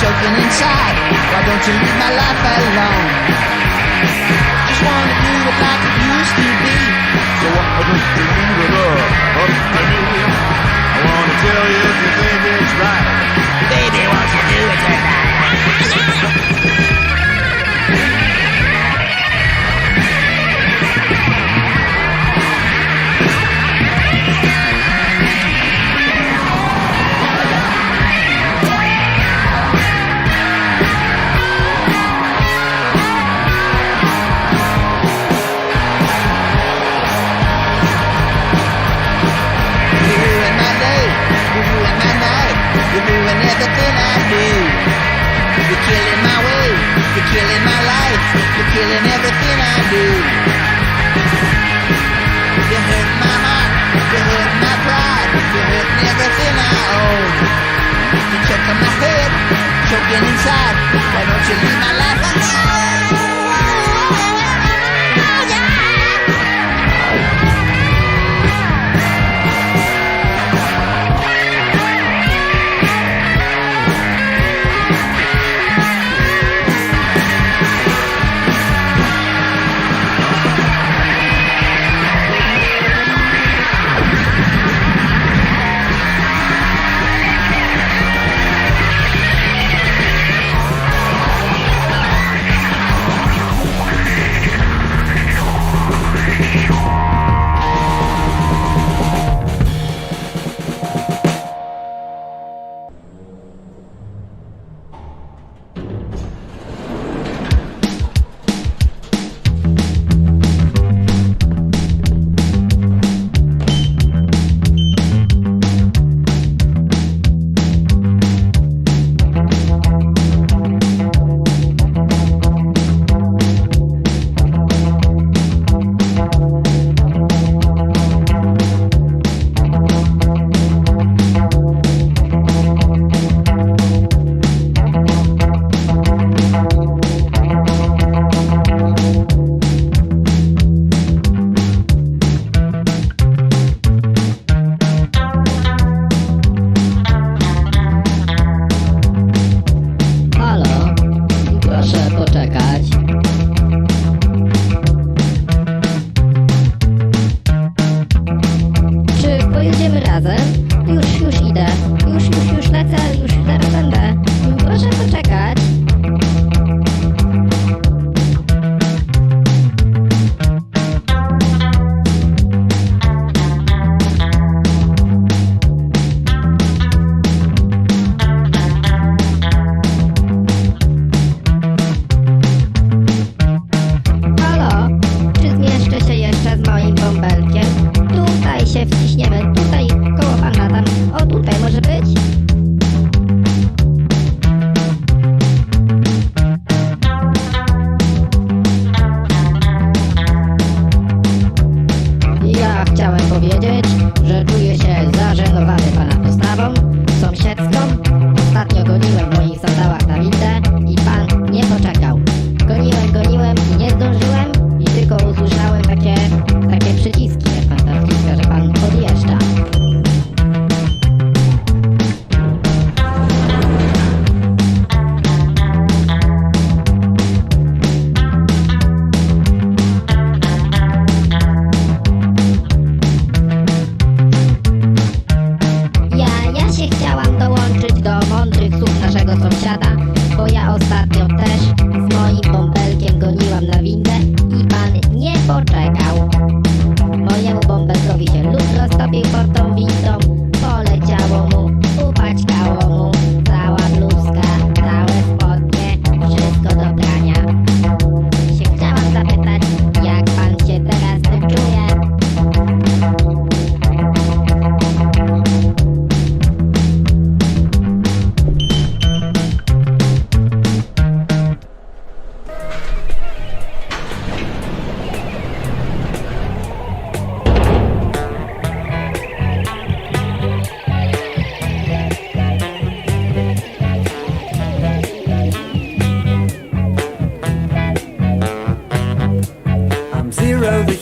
choking inside. Why don't you leave my life alone? Just wanna do it like it used to be. So why don't you leave it up to me? I wanna tell you if you think it's right. Baby, won't you do it tonight? You're doing everything I do. You're killing my way, you're killing my life, you're killing everything I do. You're hurting my heart, you're hurting my pride, you're hurting everything I own. You're choking my head, choking inside. Why don't you leave my life alone?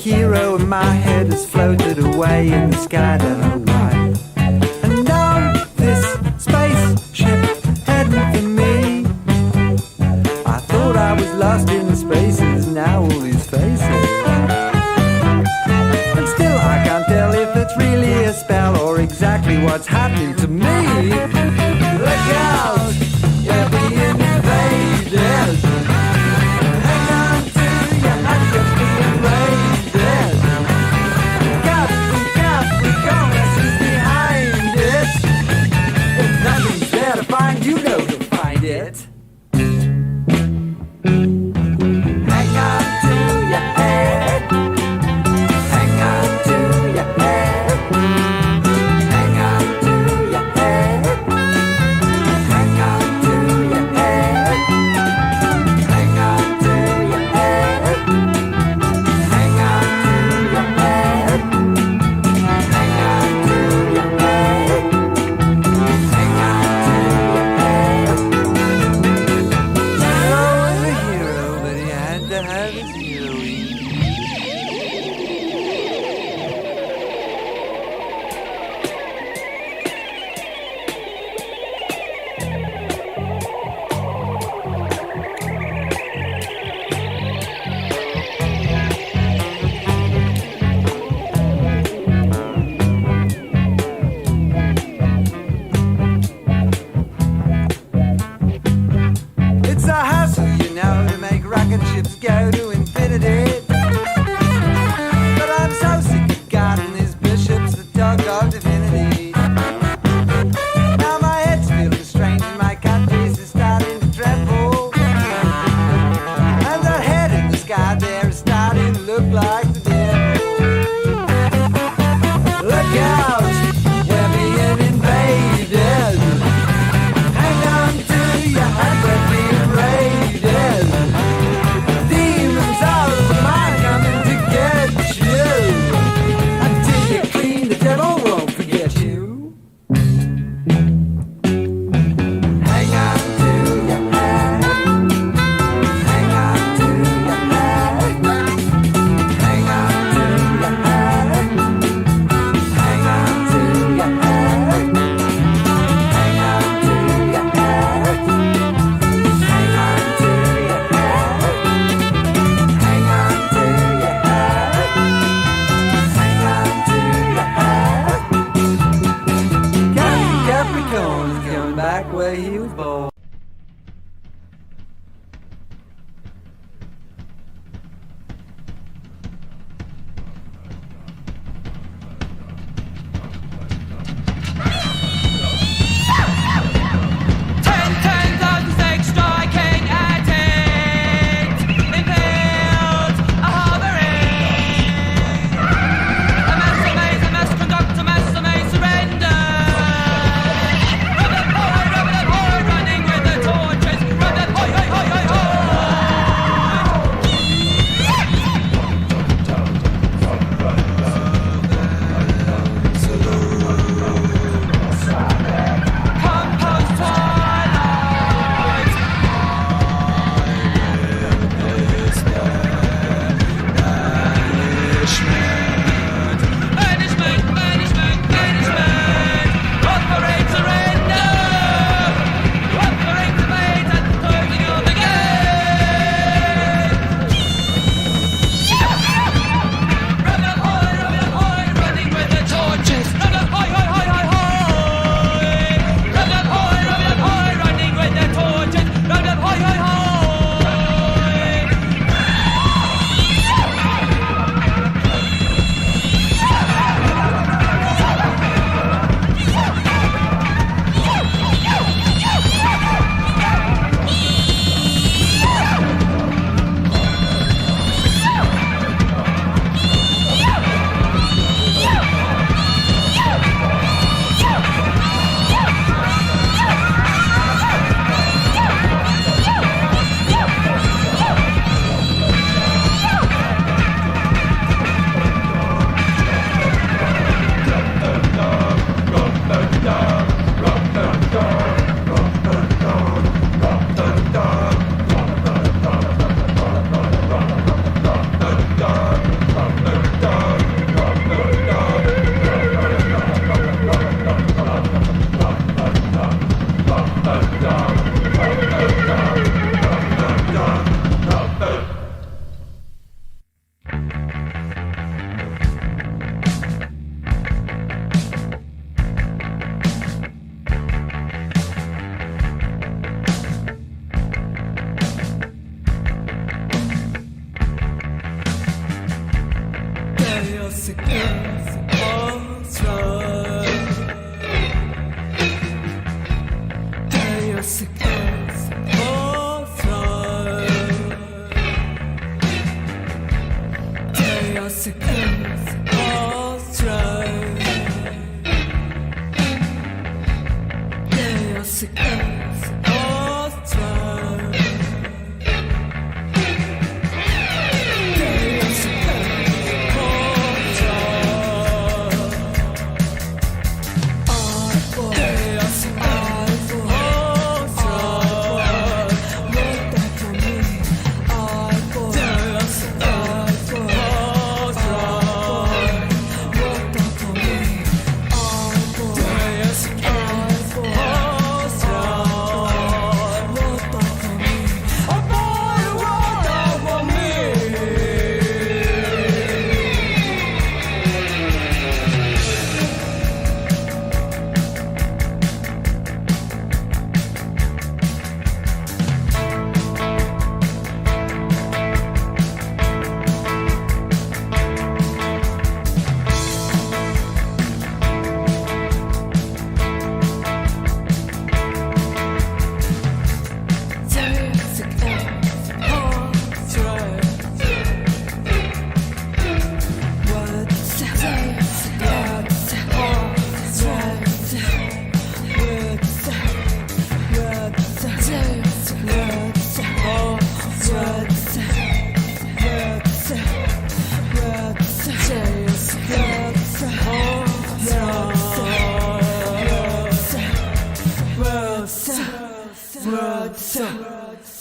hero and my head has floated away in the sky, don't know why. And now this spaceship heading for me. lost in the spaces, now all these faces. And still I can't tell if it's really a spell or exactly what's happening to me. Look out, you're being invaded. Hang on to your hat, you're being raided. Capricornus is behind it. If nothing's there to find, you know to find it. Hang on to your head. Hang on to your head. Hang on to your head. Hang on to your head. Hang on to your head. Hang on to your head. Hang on to your head. Hang on to your head. Hero was a hero, but he had to have his heroine. It's a hassle, you know, to make rocket ships go to infinity. But I'm so sick of guarding these bishops that talk of divinity. Now my head's feeling strange and my countries is starting to tremble. And that head in the sky there is starting to look like the devil. Look out, we're being invaded. Hang on to your hat, we're being raided. Demons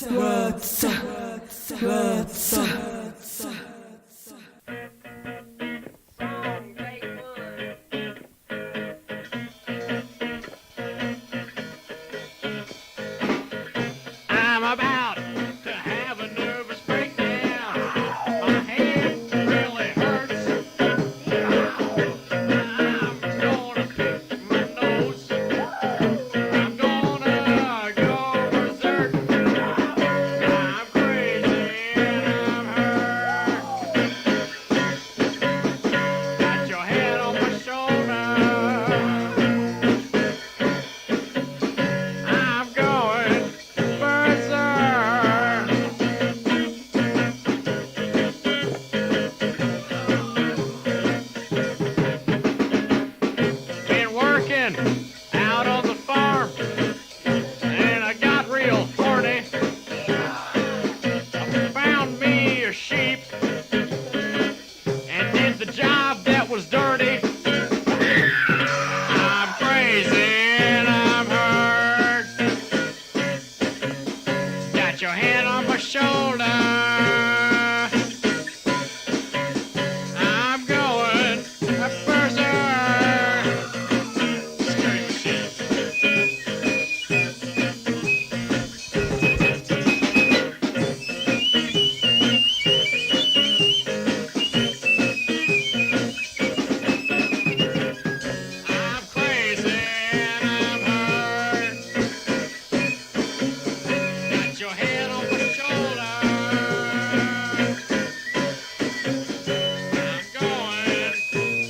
I'm about to have a nervous breakdown. My head really hurts. I'm gonna pick my nose. I'm gonna go berserk. I'm crazy and I'm hurt. Got your head on my shoulder. I'm going berserk. Been working out on the farm, and I got real horny. I found me a sheep and did the job that was dirty. I'm crazy and I'm hurt. Got your hand on my shoulder. I'm going berserk. Scream shit. I'm crazy and I'm hurt. Got your head on my shoulder. I'm going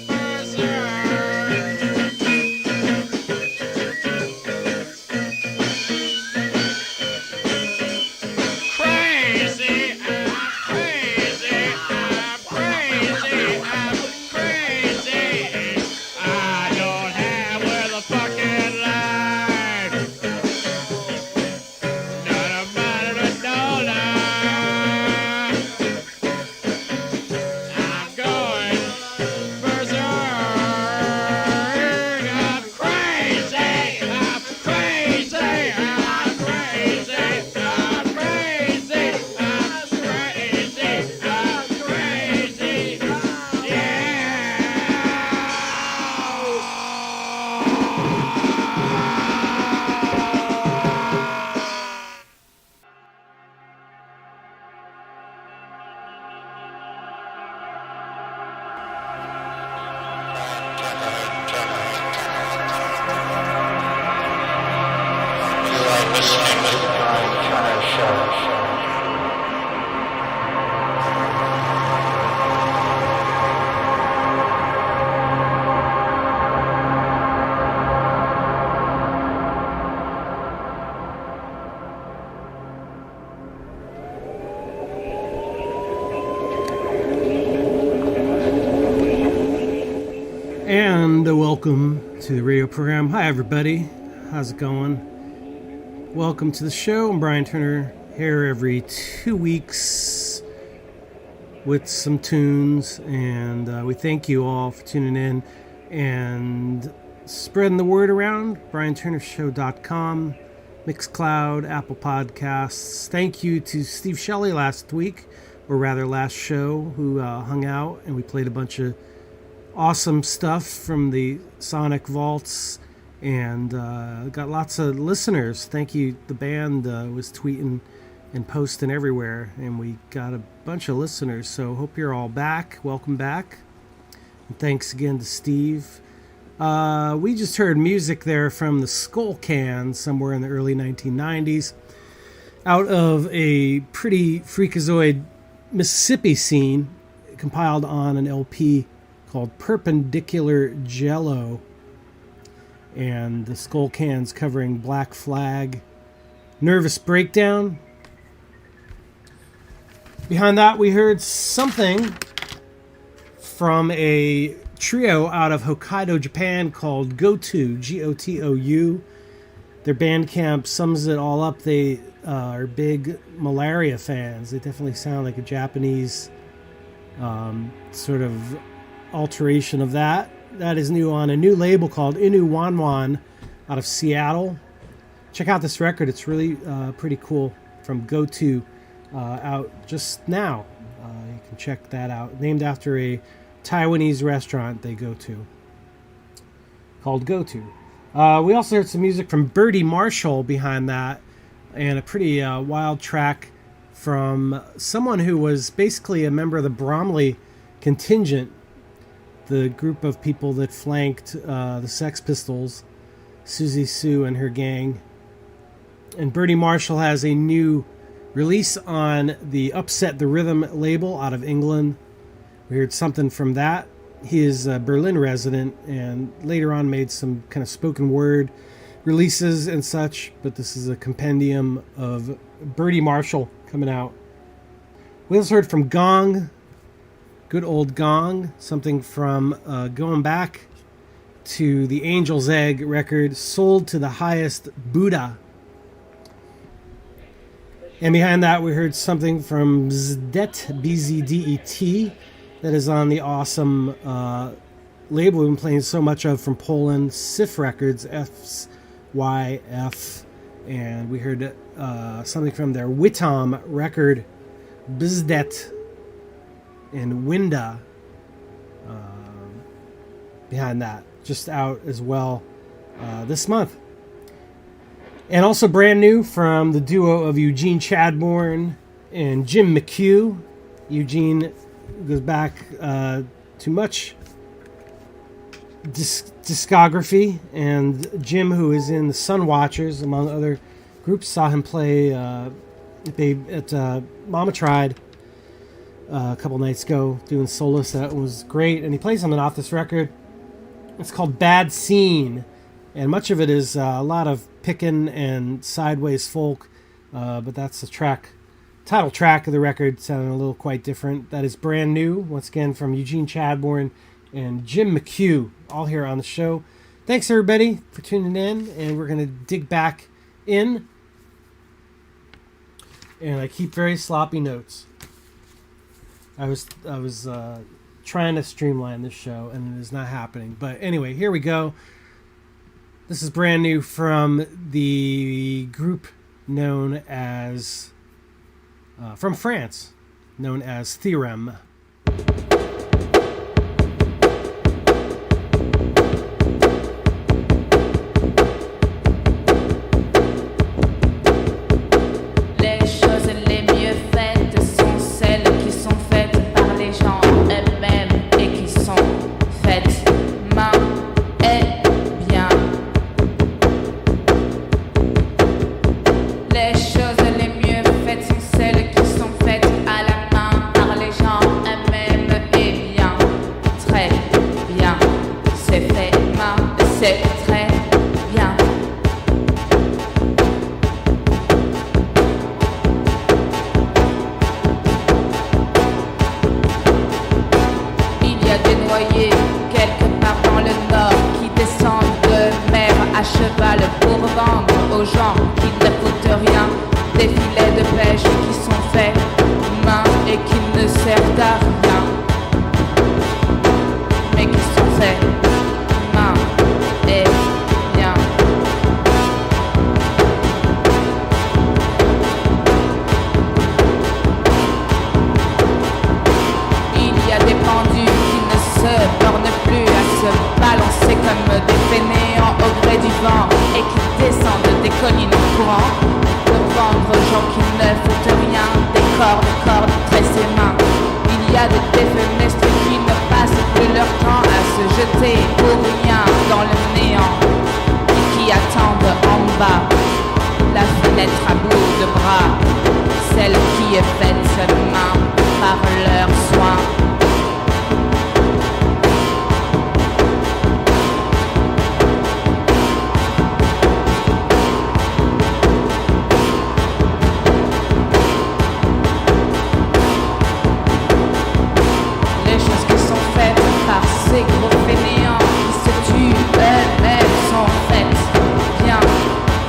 berserk. Crazy, I'm crazy, I'm crazy, I'm crazy. I don't have with a fucking life. Not about it at all. I'm going berserk. I'm crazy, I'm crazy, I'm crazy, I'm crazy, I'm crazy, I'm crazy. And welcome to the radio program. Hi, everybody. How's it going? Welcome to the show. I'm Brian Turner, here every 2 weeks with some tunes. And we thank you all for tuning in and spreading the word around. BrianTurnerShow.com, mixcloud, Apple Podcasts. Thank you to Steve Shelley last week, or rather last show, who hung out and we played a bunch of awesome stuff from the Sonic Vaults, and got lots of listeners. Thank you. The band was tweeting and posting everywhere, and we got a bunch of listeners. So hope you're all back. Welcome back. And thanks again to Steve. We just heard music there from the Skull Can somewhere in the early 1990s, out of a pretty freakazoid Mississippi scene compiled on an LP called Perpendicular Jello, and the Skull Cans covering Black Flag, Nervous Breakdown. Behind that we heard something from a trio out of Hokkaido, Japan called Gotou, Gotou. Their Bandcamp sums it all up. They are big malaria fans. They definitely sound like a Japanese sort of alteration of that. That is new on a new label called Inu Wanwan out of Seattle. Check out this record. It's really pretty cool. from Go-To out just now. You can check that out. Named after a Taiwanese restaurant they go to called Go-To. We also heard some music from Birdie Marshall behind that, and a pretty wild track from someone who was basically a member of the Bromley contingent, the group of people that flanked the Sex Pistols, Susie Sue and her gang. And Birdie Marshall has a new release on the Upset the Rhythm label out of England. We heard something from that. He is a Berlin resident and later on made some kind of spoken word releases and such, but this is a compendium of Birdie Marshall coming out. We also heard from Gong, good old Gong, something from going back to the Angel's Egg record, Sold to the Highest Buddha. And behind that, we heard something from Bzdet, B-Z-D-E-T, that is on the awesome label we've been playing so much of from Poland, SIF Records, F-Y-F. And we heard something from their Witom record, Bzdet, and Winda behind that, just out as well this month. And also brand new from the duo of Eugene Chadbourne and Jim McHugh. Eugene goes back to much discography, and Jim, who is in the Sun Watchers, among other groups, saw him play at Mama Tried a couple nights ago, doing solo set. It was great, and he plays something off this record. It's called Bad Scene, and much of it is a lot of pickin' and sideways folk, but that's the title track of the record, sounding a little quite different. That is brand new, once again, from Eugene Chadbourne and Jim McHugh, all here on the show. Thanks, everybody, for tuning in, and we're going to dig back in. And I keep very sloppy notes. I was trying to streamline this show, and it is not happening. But anyway, here we go. This is brand new from the group known as, from France, known as Theorem.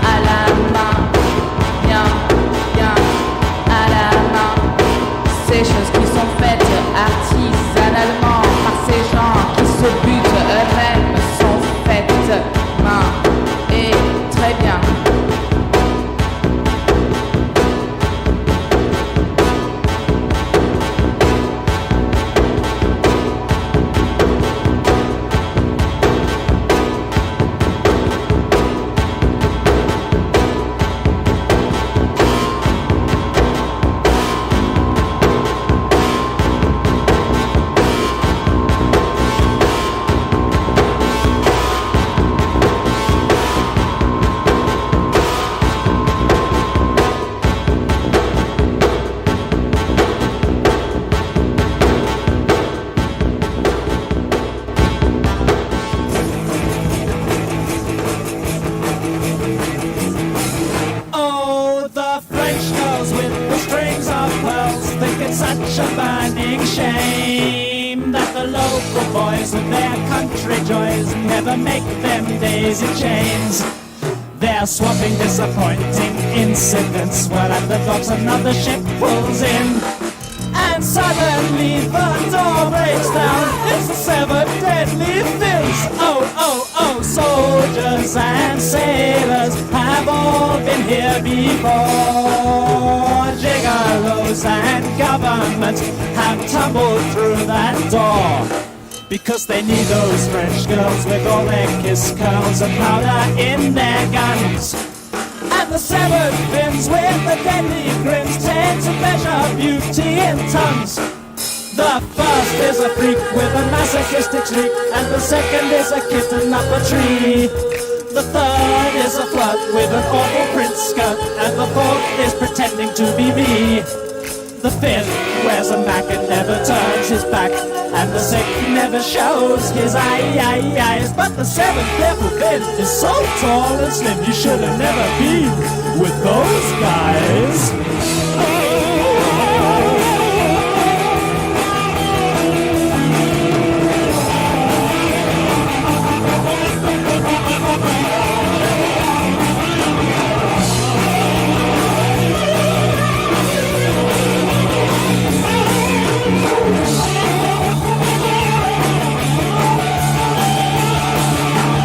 à la main, bien, à la main. strings of pearls. Think it's such a burning shame that the local boys with their country joys never make them daisy chains. They're swapping disappointing incidents while at the docks another ship pulls in. And suddenly the door breaks down. It's the 7 deadly fins. Oh, oh, oh, soldiers and sailors have all been here before. Gigolos and governments have tumbled through that door, because they need those French girls with all their kiss curls and powder in their guns. And the 7 fins with the deadly grins tend to measure beauty in tons. The first is a freak with a masochistic shriek, and the second is a kitten up a tree. The third is a flirt with an awful print skirt, and the fourth is pretending to be me. The fifth wears a Mac and never turns his back, and the sixth never shows his eyes. But the 7th level fin is so tall and slim, you should have never been with those guys.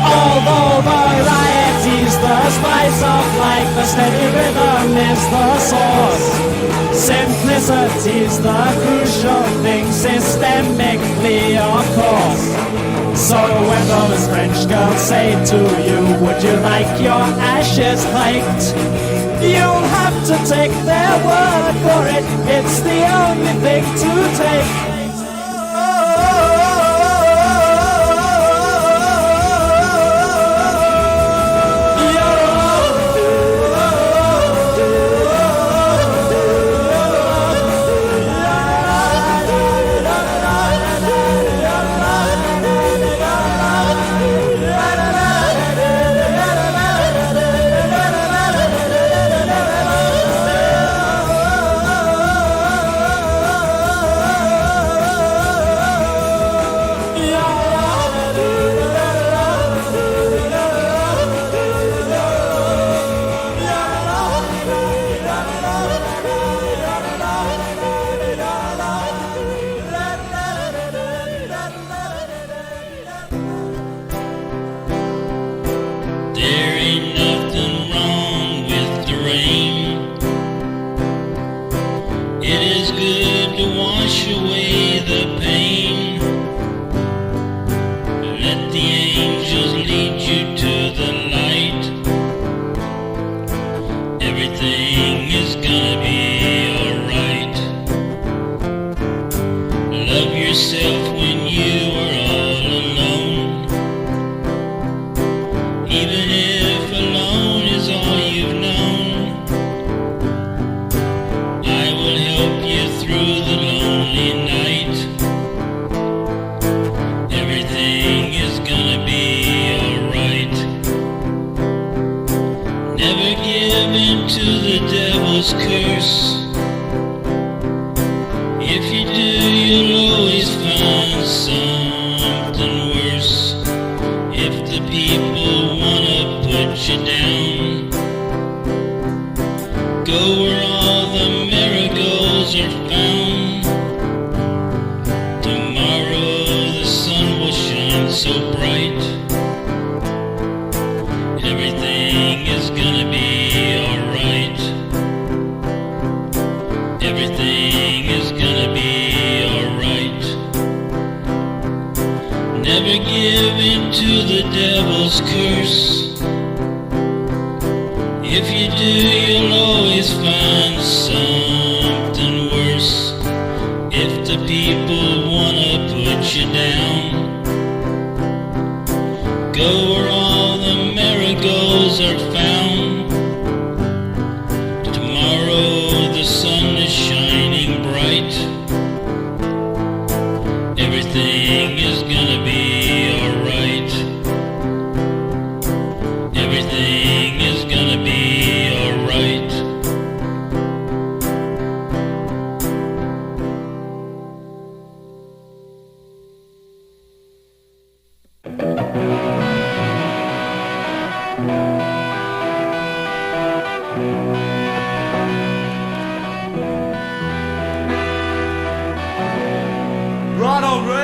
Although variety's the spice of life, the steady rhythm is the source. Simplicity's the crucial thing, systemically of course. So when those French girls say to you, would you like your ashes hiked? You'll have to take their word for it, it's the only thing to take.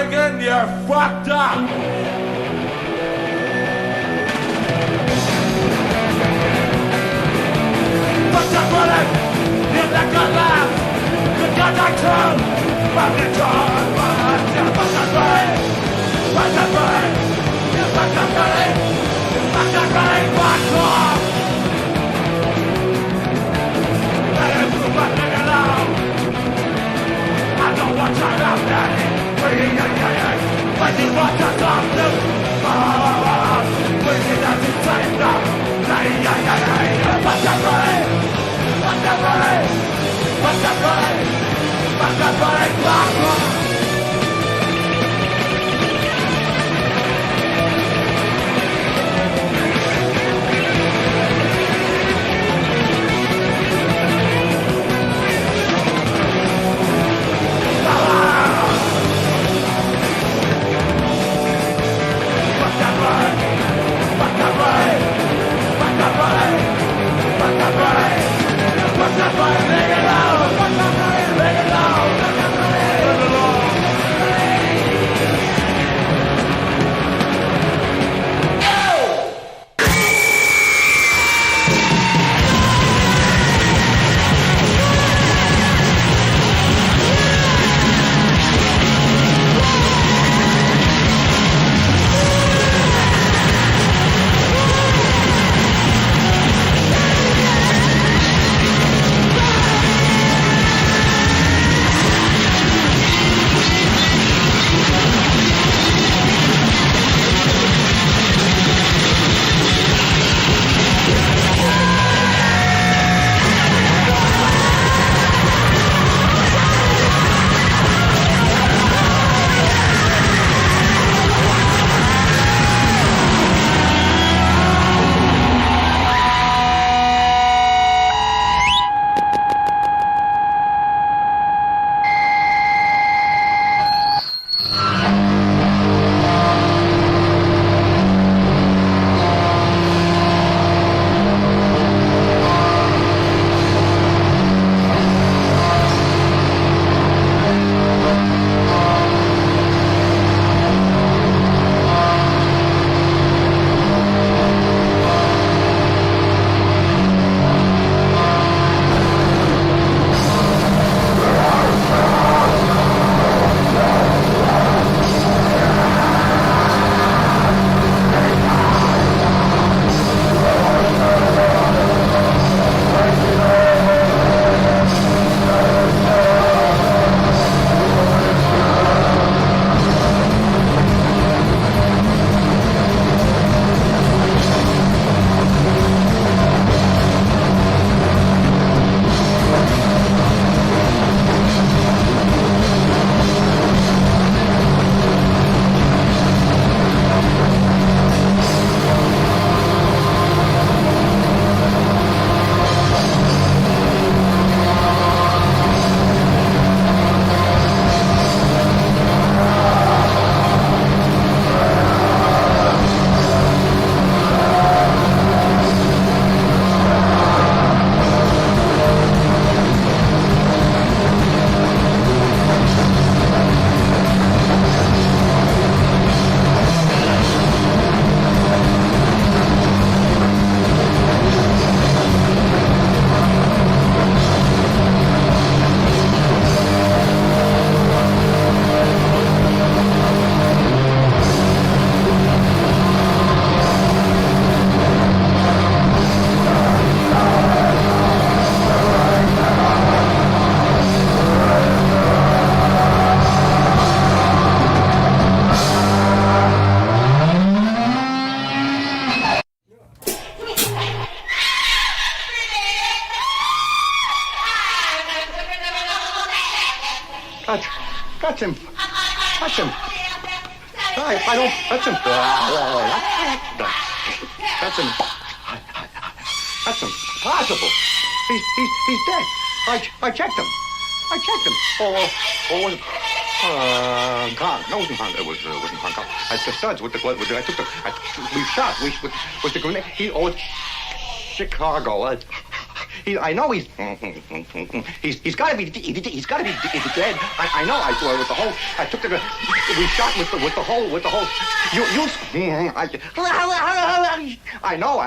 thinking you're fucked up. Fucked up bullet, you like a laugh, you got that tongue, fuck the tongue, you fucked up bullet, fucked up bullet, you fucked up bullet, you fucked up bullet, fuck off. Let him move up, let it out. I don't want to have that. But you want to talk to waiting at the same time. What's that right? What's that right? What's that right? What's that right? Touch him. Touch him. I don't touch him. Touch him. That's impossible. He's dead. I checked him. Or was it? Kong. No, it wasn't Kong. It wasn't Kong. The studs with the I took the. We shot. With the grenade. Chicago. I know he's got to be dead. I know. I with the whole. I took the. We shot with the whole. You. I know.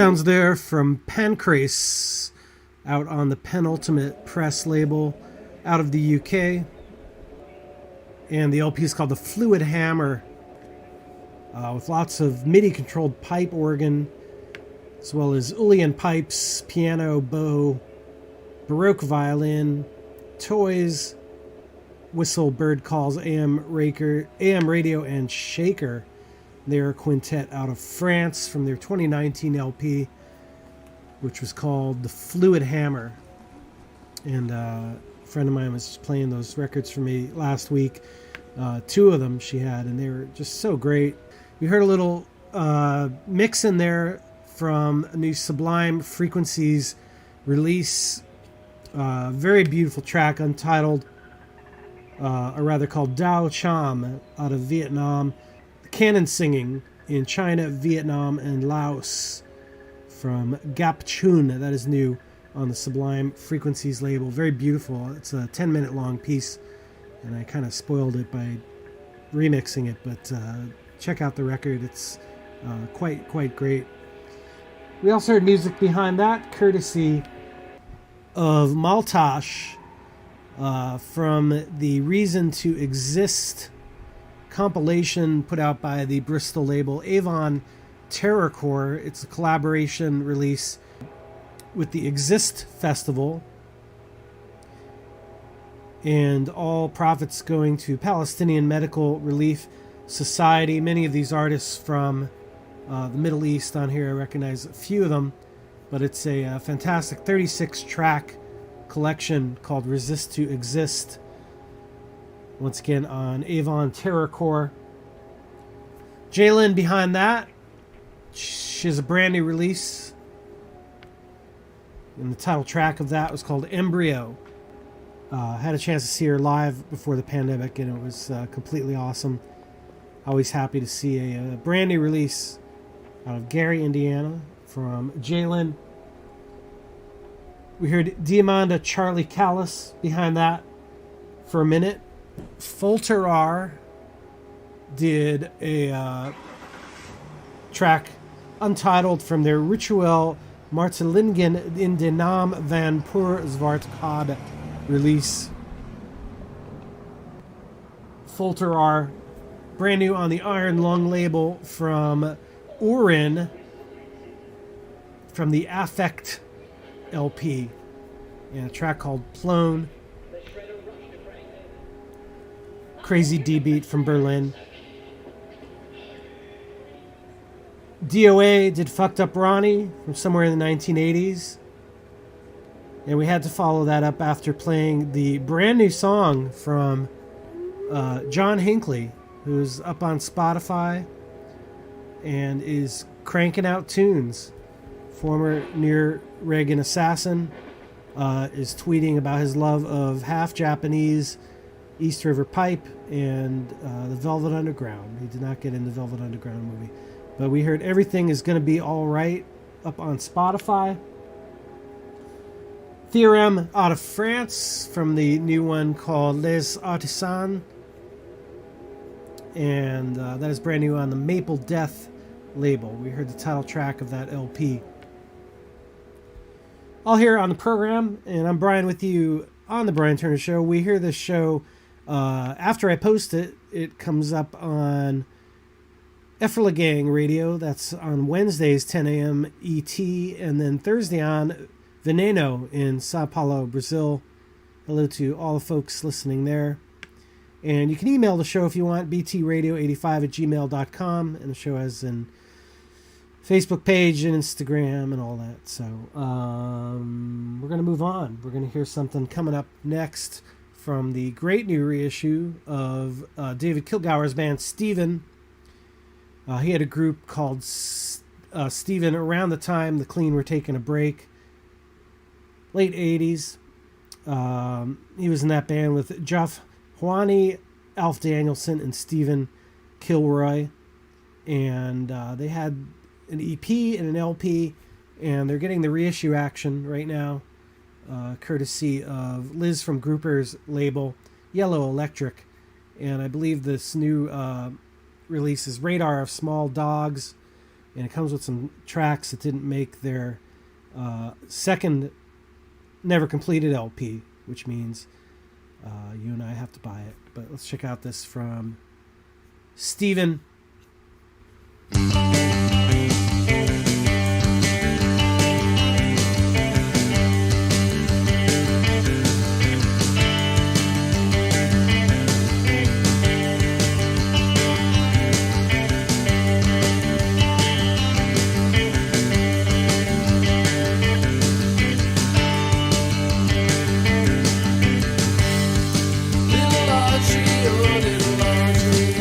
Sounds there from Pancrase, out on the Penultimate Press label, out of the UK. And the LP is called The Fluid Hammer, with lots of MIDI-controlled pipe organ, as well as Uilleann pipes, piano, bow, Baroque violin, toys, whistle, bird calls, AM radio, and shaker. They're a quintet out of France from their 2019 LP, which was called The Fluid Hammer. And a friend of mine was just playing those records for me last week. 2 of them she had, and they were just so great. We heard a little mix in there from a new Sublime Frequencies release. Very beautiful track, untitled, or rather called Dao Cham, out of Vietnam. Canon singing in China, Vietnam, and Laos from Gap Chun. That is new on the Sublime Frequencies label. Very beautiful. It's a 10-minute long piece, and I kind of spoiled it by remixing it, but check out the record. It's quite great. We also heard music behind that, courtesy of Maltash, from the Reason to Exist compilation put out by the Bristol label Avon Terrorcore. It's a collaboration release with the Exist Festival, and all profits going to Palestinian Medical Relief Society. Many of these artists from the Middle East on here. I recognize a few of them, but it's a fantastic 36-track collection called Resist to Exist. Once again on Avon Terrorcore. Jalen behind that. She has a brand new release, and the title track of that was called Embryo. Had a chance to see her live before the pandemic, and it was completely awesome. Always happy to see a brand new release out of Gary, Indiana, from Jalen. We heard Diamanda Charlie Callis behind that for a minute. Folterar did a track untitled from their Rituel Martelingen in de naam van Pur Zwart Had release. Folterar, brand new on the Iron Lung label from Urin, from the Affect LP, and a track called Plone. Crazy D-beat from Berlin. DOA did Fucked Up Ronnie from somewhere in the 1980s. And we had to follow that up after playing the brand new song from John Hinckley, who's up on Spotify and is cranking out tunes. Former near Reagan assassin is tweeting about his love of half Japanese East River Pipe and the Velvet Underground. He did not get in the Velvet Underground movie. But we heard Everything Is Gonna Be Alright up on Spotify. Theorem out of France from the new one called Les Artisans. And that is brand new on the Maple Death label. We heard the title track of that LP. All here on the program, and I'm Brian with you on the Brian Turner Show. We hear this show after I post it. It comes up on EfferalGang Radio. That's on Wednesdays, 10 a.m. ET, and then Thursday on Veneno in Sao Paulo, Brazil. Hello to all the folks listening there. And you can email the show if you want, btradio85@gmail.com, and the show has an Facebook page and Instagram and all that. So we're going to move on. We're going to hear something coming up next from the great new reissue of David Kilgour's band Steven. He had a group called Steven around the time the Clean were taking a break. Late 80s. He was in that band with Jeff Juani, Alf Danielson, and Stephen Kilroy. And they had an EP and an LP, and they're getting the reissue action right now, courtesy of Liz from Grouper's label, Yellow Electric. And I believe this new release is Radar of Small Dogs and it comes with some tracks that didn't make their second never completed LP, which means you and I have to buy it. But let's check out this from Steven. Little Archie, oh little Archie.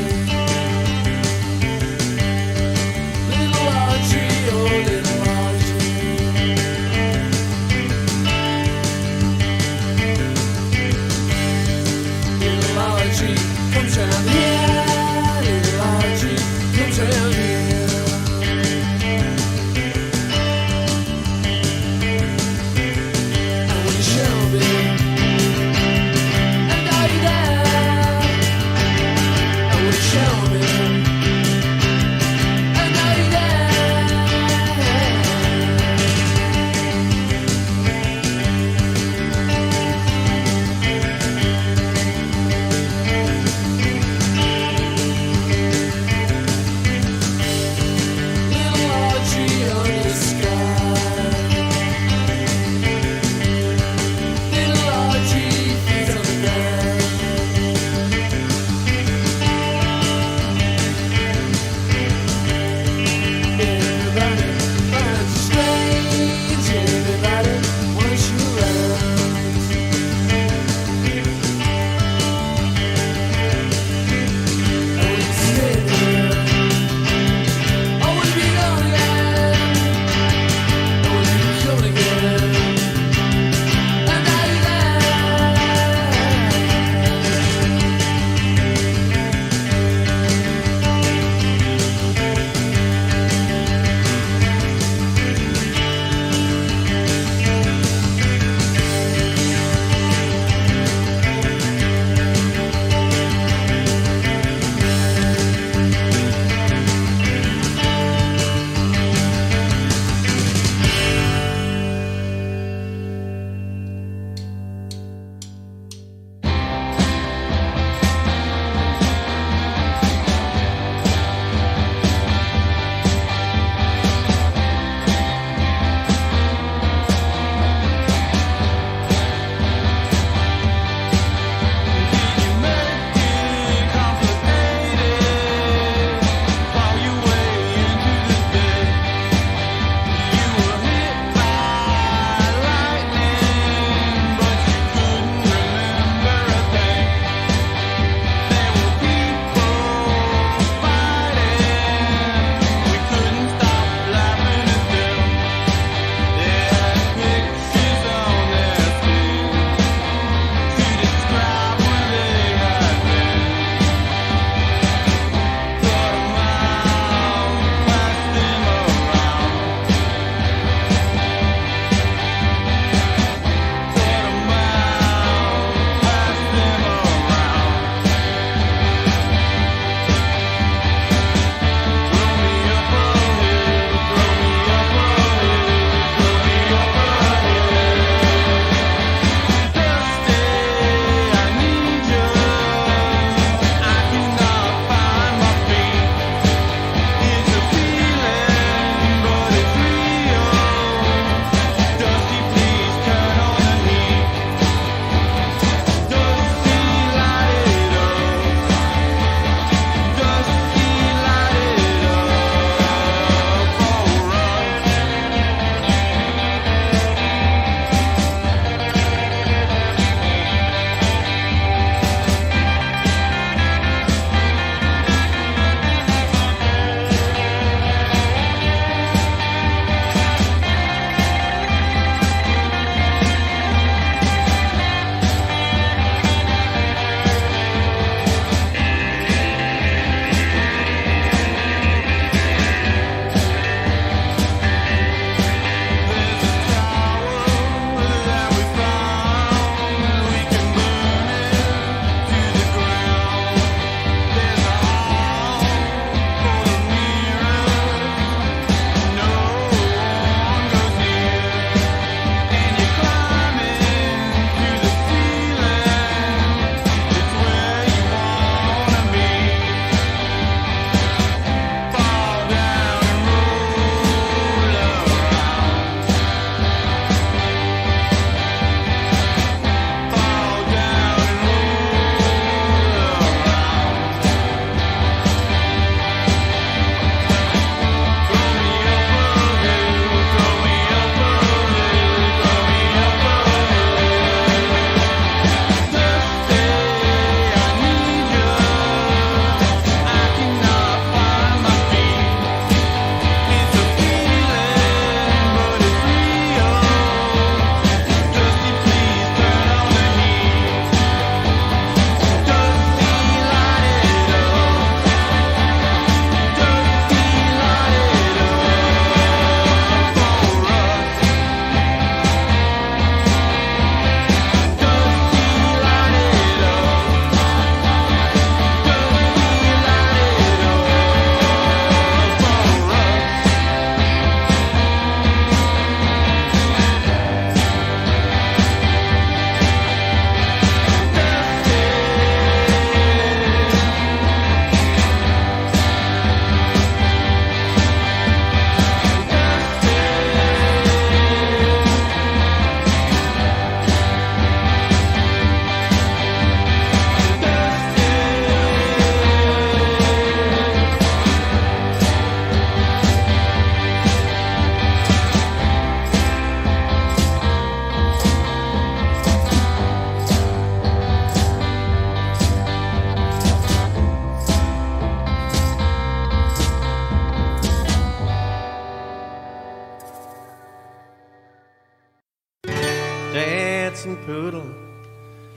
poodle,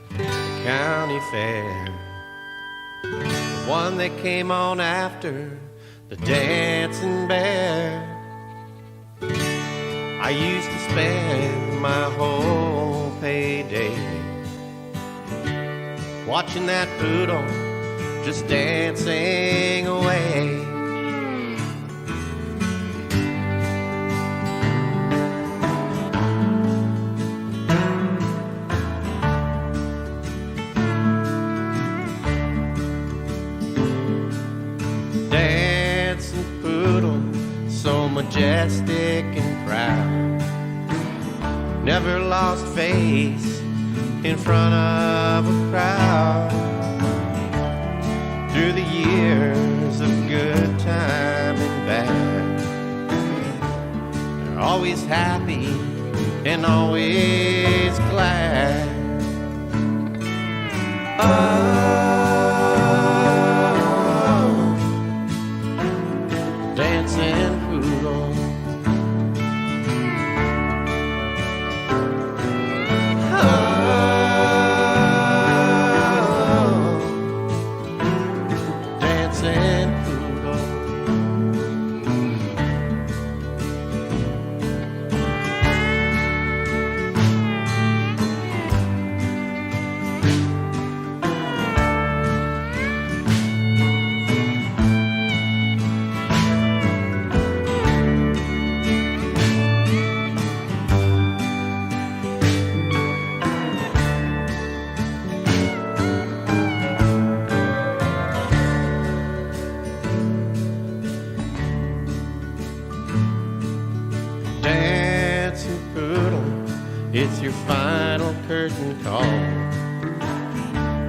the county fair, the one that came on after the dancing bear. I used to spend my whole payday watching that poodle just dancing away. Dancing poodle, so majestic and proud, never lost face in front of a crowd. Through the years of good time and bad, they're always happy and always glad. Dancing poodle, dancing poodle. Dancing poodle, it's your final curtain call.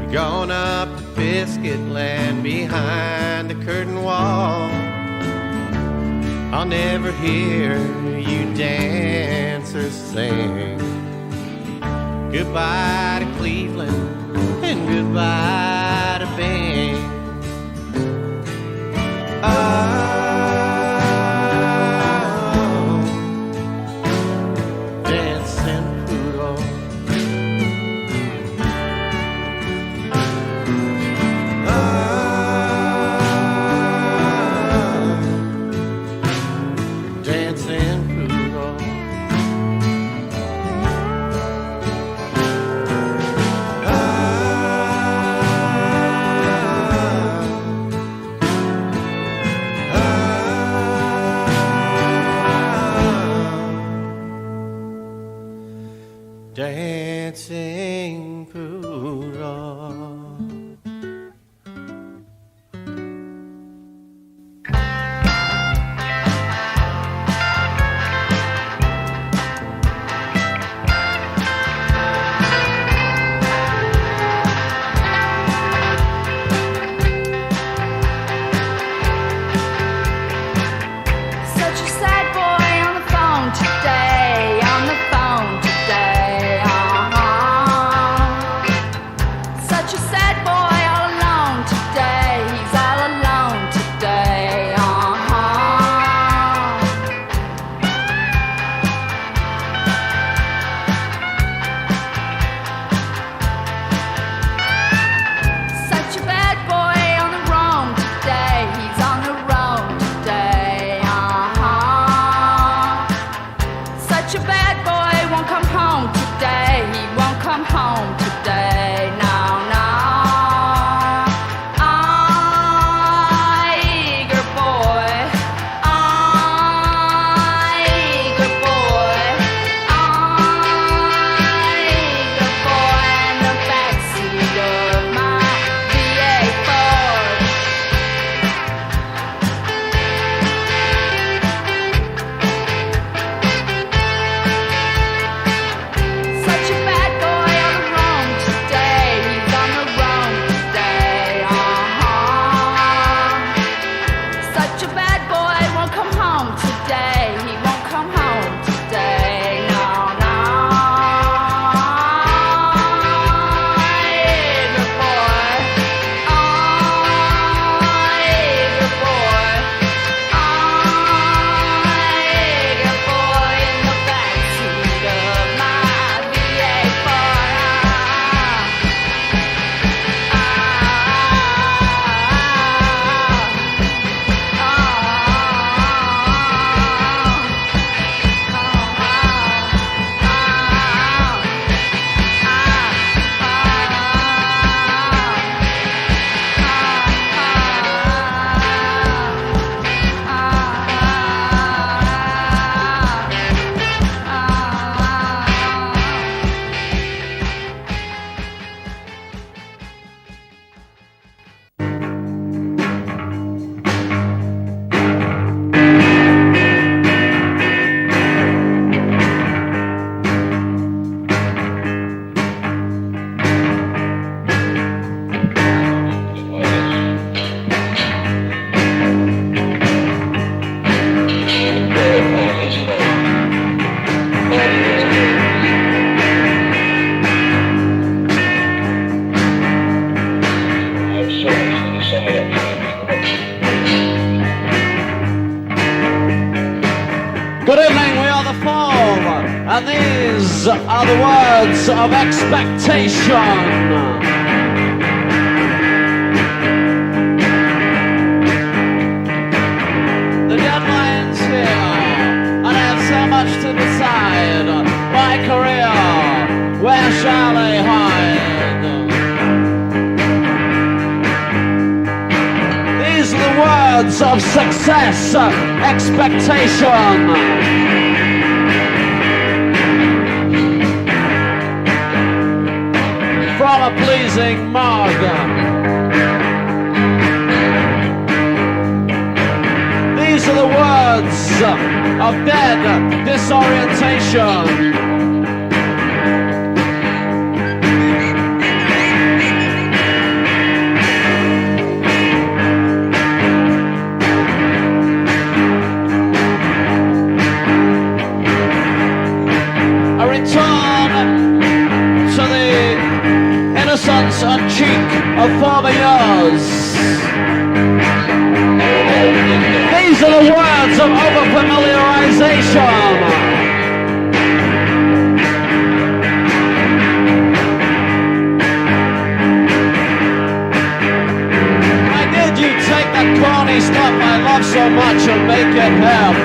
You're gone up to Biscuit Land behind the curtain wall. I'll never hear you dance or sing. Goodbye to Cleveland and goodbye to Bing. Dancing poodle, dancing poodle. Dancing poodle. Such a sad boy on the phone today, on the phone today, Such a sad boy all alone today, he's all alone today, Such a bad boy on the roam today, he's on the roam today, Such a bad boy won't come home today, he won't come home today, no, no. Eager boy, eager boy, eager boy in the backseat of my VA Ford. Such a bad boy on the roam are the words of expectation. The deadline's here, and I have so much to decide. My career, where shall I hide? These are the words of success, expectation. From a pleasing mug. These are the words of dead disorientation. A return to the innocence and cheek of former years. These are the words of overfamiliarization. Why did you take that corny stuff I love so much and make it hip?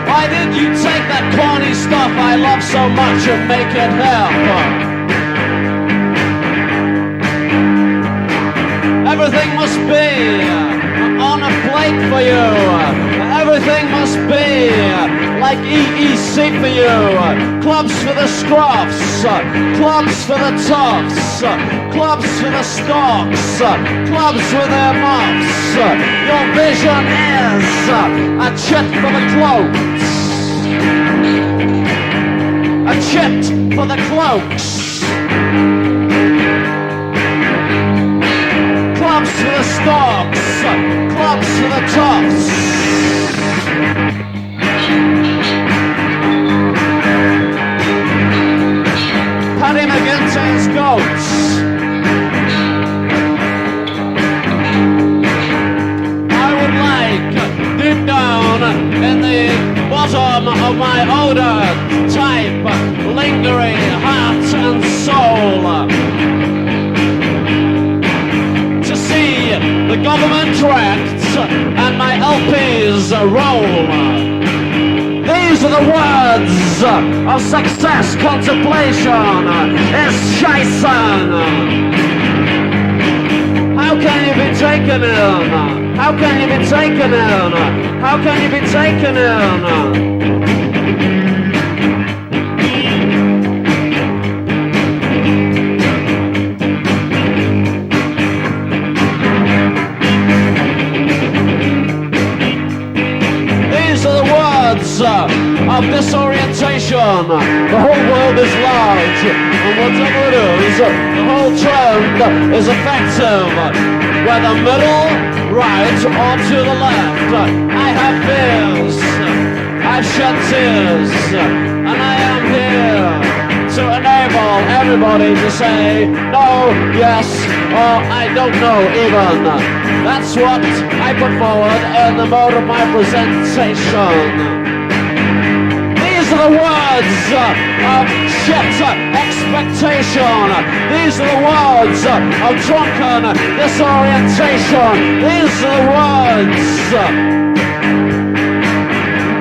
Why did you take that corny stuff I love so much and make it hip? Everything must be on a plate for you. Everything must be like EEC for you. Clubs for the scruffs, clubs for the toughs, clubs for the stalks, clubs with their muffs. Your vision is a chit for the cloaks, a chit for the cloaks. Clubs for the stalks, clubs for the tops. Paddy McGinty's goats. I would like, deep down in the bottom of my odor type, lingering heart and soul, the government tracts and my LPs roll. These are the words of success contemplation. It's scheisse. How can you be taken in? How can you be taken in? How can you be taken in? Of disorientation. The whole world is large, and whatever it is, the whole trend is effective. Whether middle, right, or to the left, I have fears, I've shed tears, and I am here to enable everybody to say no, yes, or I don't know even. That's what I put forward in the mode of my presentation. These are the words of shit expectation. These are the words of drunken disorientation. These are the words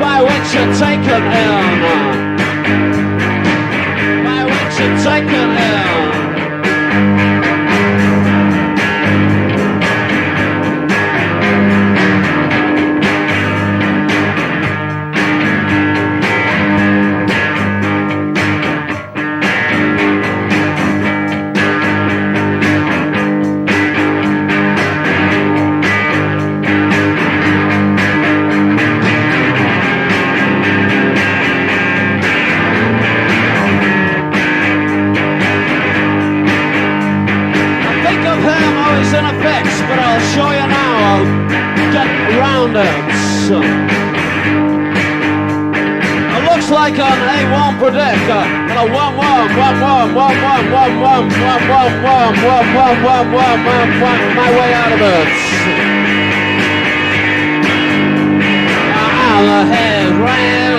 by which you're taken in. By which you're taken in. It looks like an A1 predictor, but a one my way out of it. And the head ran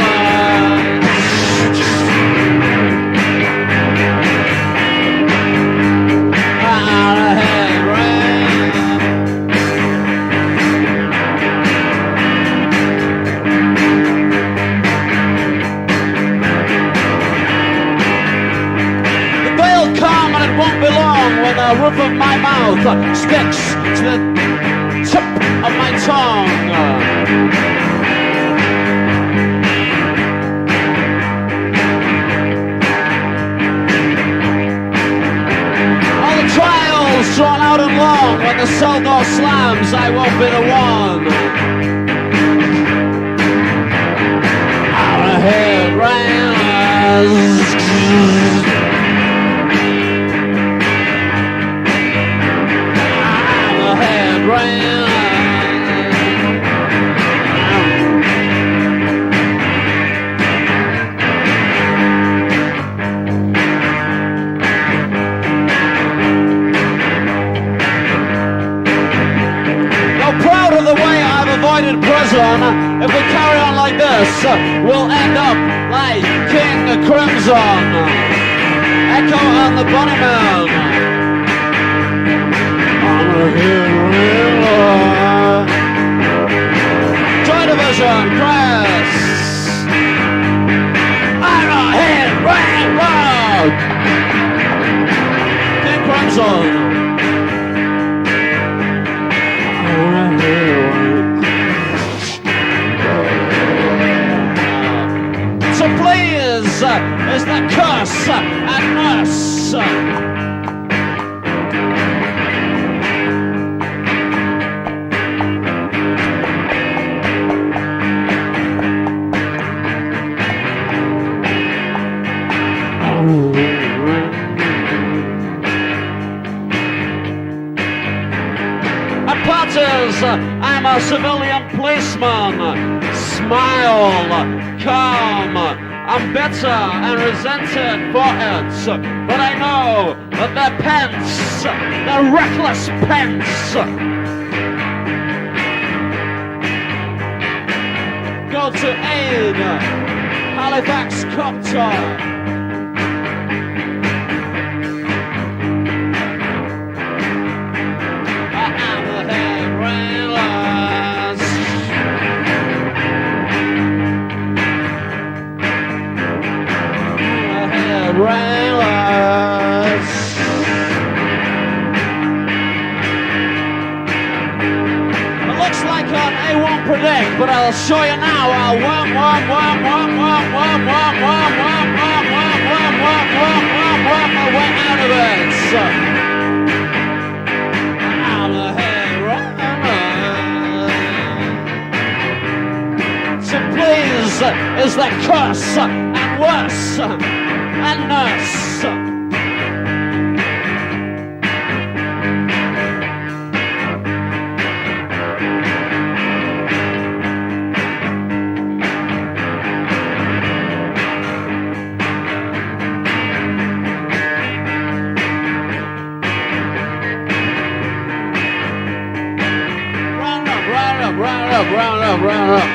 roof of my mouth sticks to the tip of my tongue. All the trials drawn out and long, when the cell door slams, I won't be the one. Our head runs. Prison. If we carry on like this, we'll end up like King Crimson, Echo and the Bunnyman. I'm a hero. Joy Division, press. I'm a hero. King Crimson. I'm a hero. So please, is the cuss and us. At parties, I'm a civilian policeman. Smile, calm. I'm bitter and resented for it, but I know that they're pence, they're reckless pence. Go to aid, Halifax Copter. Predict, but I'll show you now. I'll worm my way out of it. I'm a hero. So please, is that curse and worse and nurse. Round up.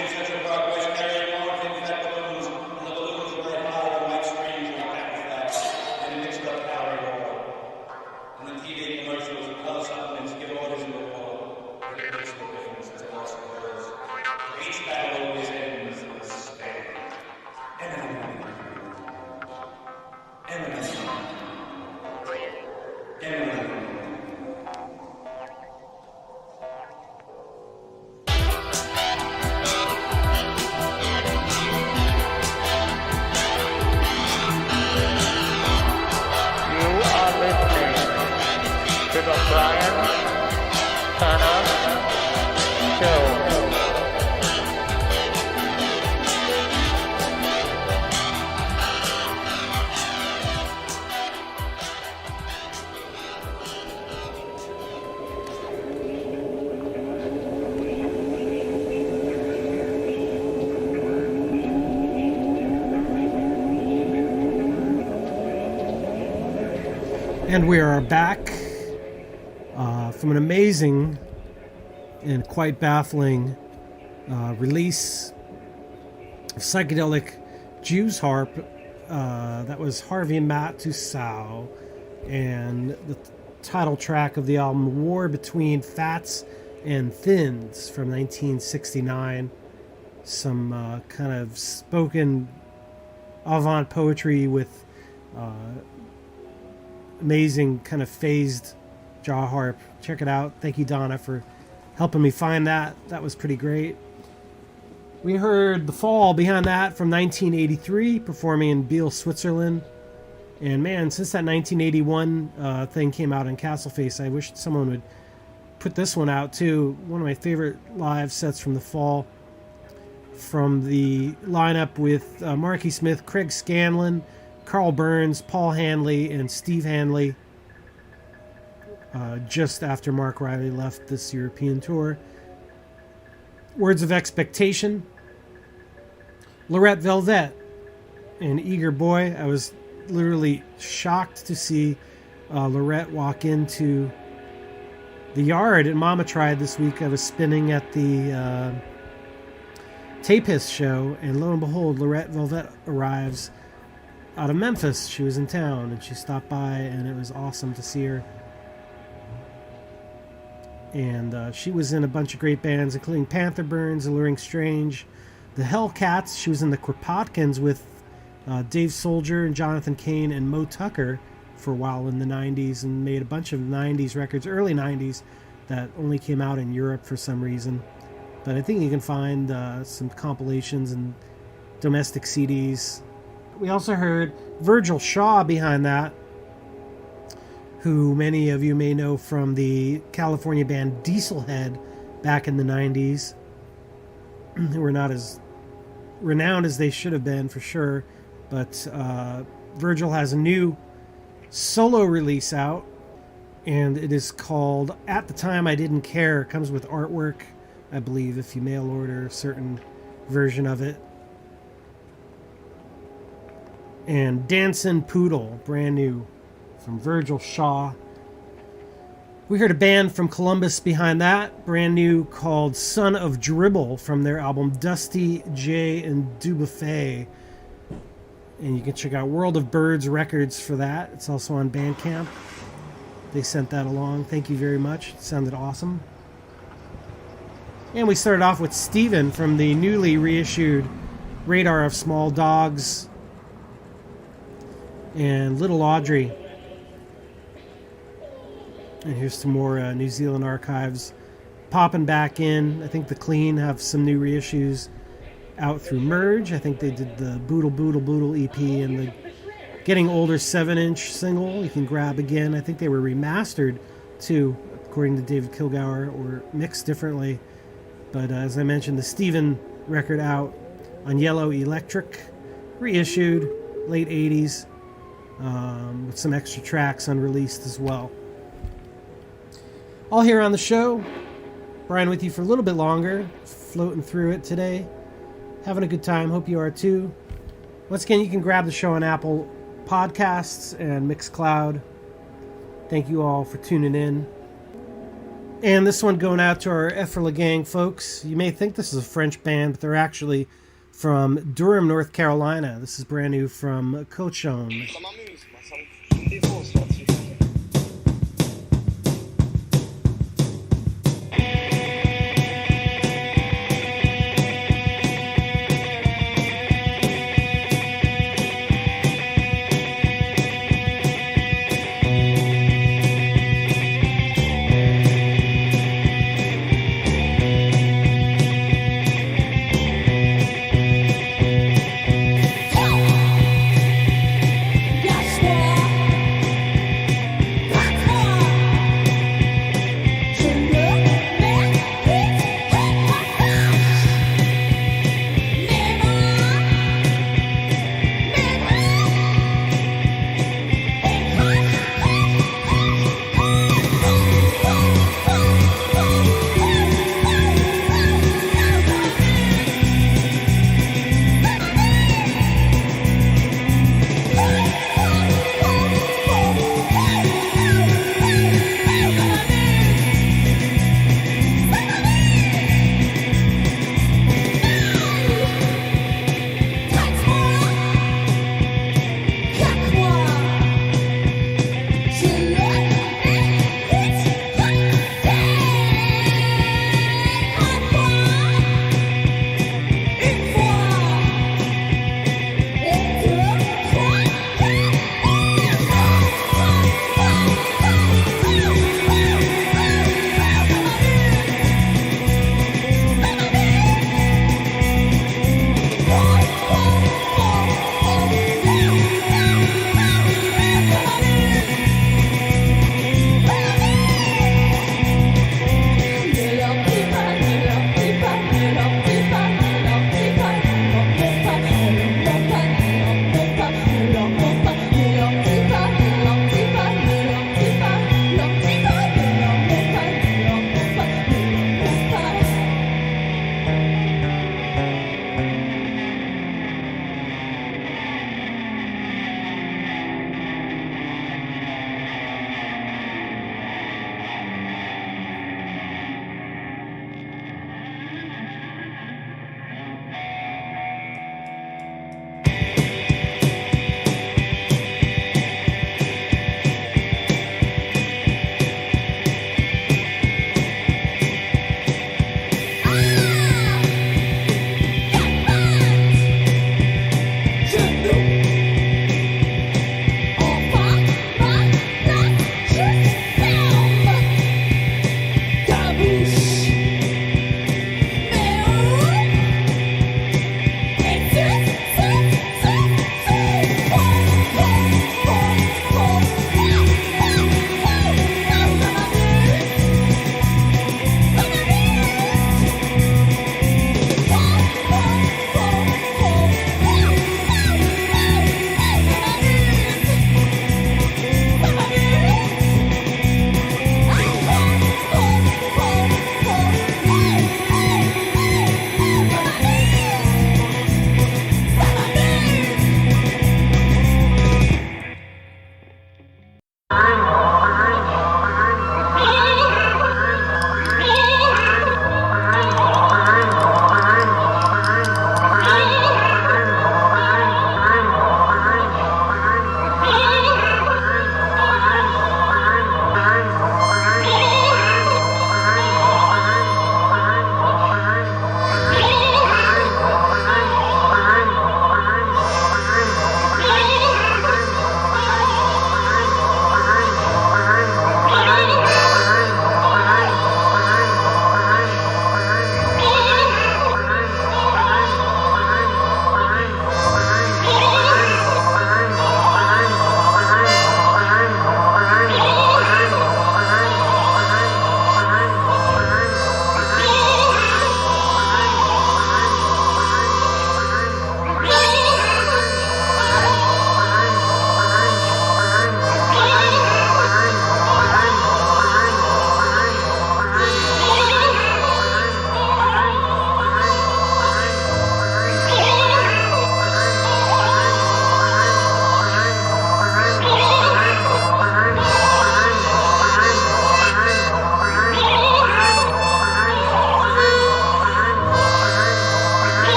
Central Parkway And we are back from an amazing and quite baffling release of psychedelic Jews harp. That was Harvey Matusau, and the title track of the album War Between Fats and Thins from 1969. Some kind of spoken avant poetry with amazing kind of phased jaw harp. Check it out. Thank you, Donna, for helping me find that. That was pretty great. We heard The Fall behind that from 1983, performing in Biel, Switzerland. And man, since that 1981 thing came out in Castleface, I wish someone would put this one out too. One of my favorite live sets from The Fall, from the lineup with Marky Smith, Craig Scanlon, Carl Burns, Paul Hanley, and Steve Hanley, just after Mark Riley left this European tour. Words of Expectation, Lorette Velvet, and Eager Boy. I was literally shocked to see Lorette walk into the yard at Mama Tried this week. I was spinning at the Tapis show, and lo and behold, Lorette Velvet arrives out of Memphis. She was in town, and she stopped by, and it was awesome to see her. And she was in a bunch of great bands, including Panther Burns, Alluring Strange, the Hellcats. She was in the Kropotkins with Dave Soldier and Jonathan Cain and Mo Tucker for a while in the 90s, and made a bunch of 90s records, early 90s, that only came out in Europe for some reason. But I think you can find some compilations and domestic CDs. We also heard Virgil Shaw behind that, who many of you may know from the California band Dieselhead back in the 90s, who were not as renowned as they should have been, for sure. But Virgil has a new solo release out, and it is called At the Time I Didn't Care. It comes with artwork, I believe, if you mail order a certain version of it. And Dancin' Poodle, brand new, from Virgil Shaw. We heard a band from Columbus behind that, brand new, called Son of Dribble, from their album Dusty J and Dubuffet. And you can check out World of Birds Records for that. It's also on Bandcamp. They sent that along. Thank you very much. It sounded awesome. And we started off with Steven from the newly reissued Radar of Small Dogs and Little Audrey. And here's some more New Zealand archives popping back in. I think the Clean have some new reissues out through Merge. I think they did the Boodle Boodle Boodle EP and the Getting Older 7-inch single you can grab again. I think they were remastered too, according to David Kilgour, or mixed differently. But as I mentioned, the Steven record out on Yellow Electric, reissued, late 80s, with some extra tracks unreleased as well. All here on the show. Brian with you for a little bit longer, floating through it today. Having a good time. Hope you are too. Once again, you can grab the show on Apple Podcasts and Mixcloud. Thank you all for tuning in. And this one going out to our EfferalGang folks. You may think this is a French band, but they're actually from Durham, North Carolina. This is brand new from Cochon.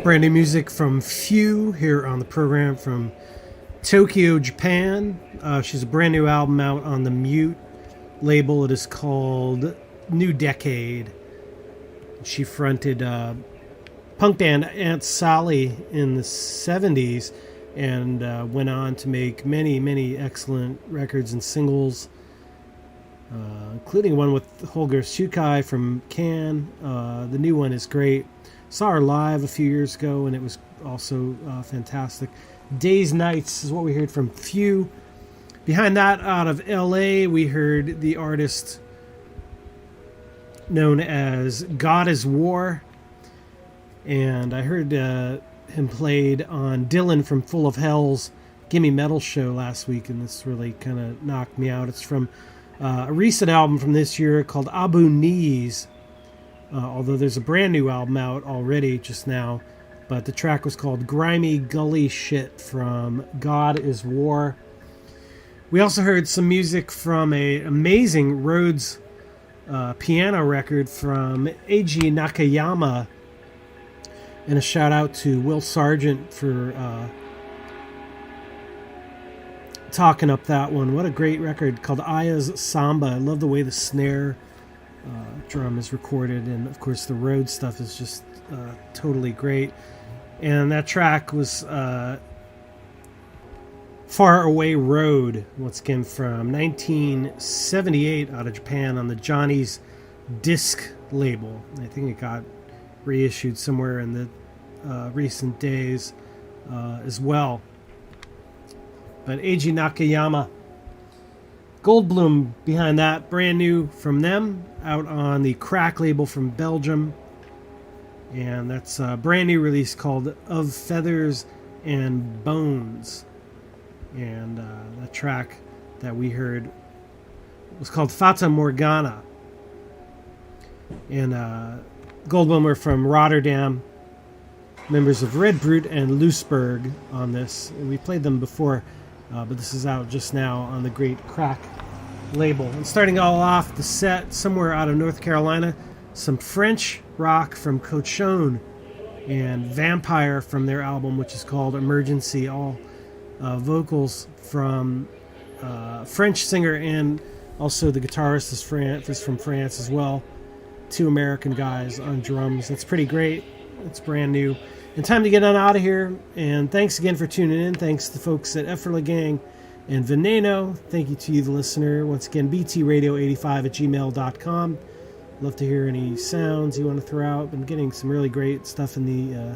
brand new music from Few here on the program from Tokyo, Japan. She's a brand new album out on the Mute label. It is called New Decade. She fronted punk band Aunt Sally in the 70s and went on to make many, many excellent records and singles, including one with Holger Sukai from Cannes. The new one is great. Saw her live a few years ago, and it was also fantastic. Days Nights is what we heard from Few. Behind that, out of LA, we heard the artist known as God is War. And I heard him played on Dylan from Full of Hell's Gimme Metal show last week, and this really kind of knocked me out. It's from a recent album from this year called Abu Knees, although there's a brand new album out already just now. But the track was called Grimy Gully Shit from God is War. We also heard some music from an amazing Rhodes piano record from Eiji Nakayama. And a shout out to Will Sargent for talking up that one. What a great record called Aya's Samba. I love the way the snare drum is recorded. And of course the Rhodes stuff is just totally great. And that track was Far Away Road, once again from 1978 out of Japan on the Johnny's Disc label. I think it got reissued somewhere in the recent days as well. But Eiji Nakayama. Goldblum behind that, brand new from them, out on the Crack label from Belgium. And that's a brand new release called Of Feathers and Bones. And the track that we heard was called Fata Morgana. And Goldblum are from Rotterdam, members of Red Brute and Looseberg on this. And we played them before, but this is out just now on the Great Crack label. And starting all off the set, somewhere out of North Carolina, some French rock from Cochon and Vampire from their album, which is called Emergency. All vocals from French singer, and also the guitarist is from France as well. Two American guys on drums. That's pretty great. It's brand new. And time to get on out of here. And thanks again for tuning in. Thanks to the folks at EfferalGang and Veneno. Thank you to you, the listener. Once again, btradio85@gmail.com. Love to hear any sounds you want to throw out. Been getting some really great stuff in the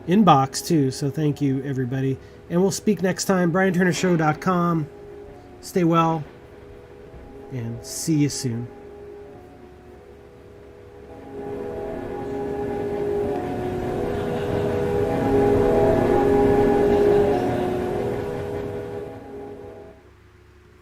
inbox too. So thank you, everybody. And we'll speak next time. BrianTurnerShow.com. Stay well. And see you soon.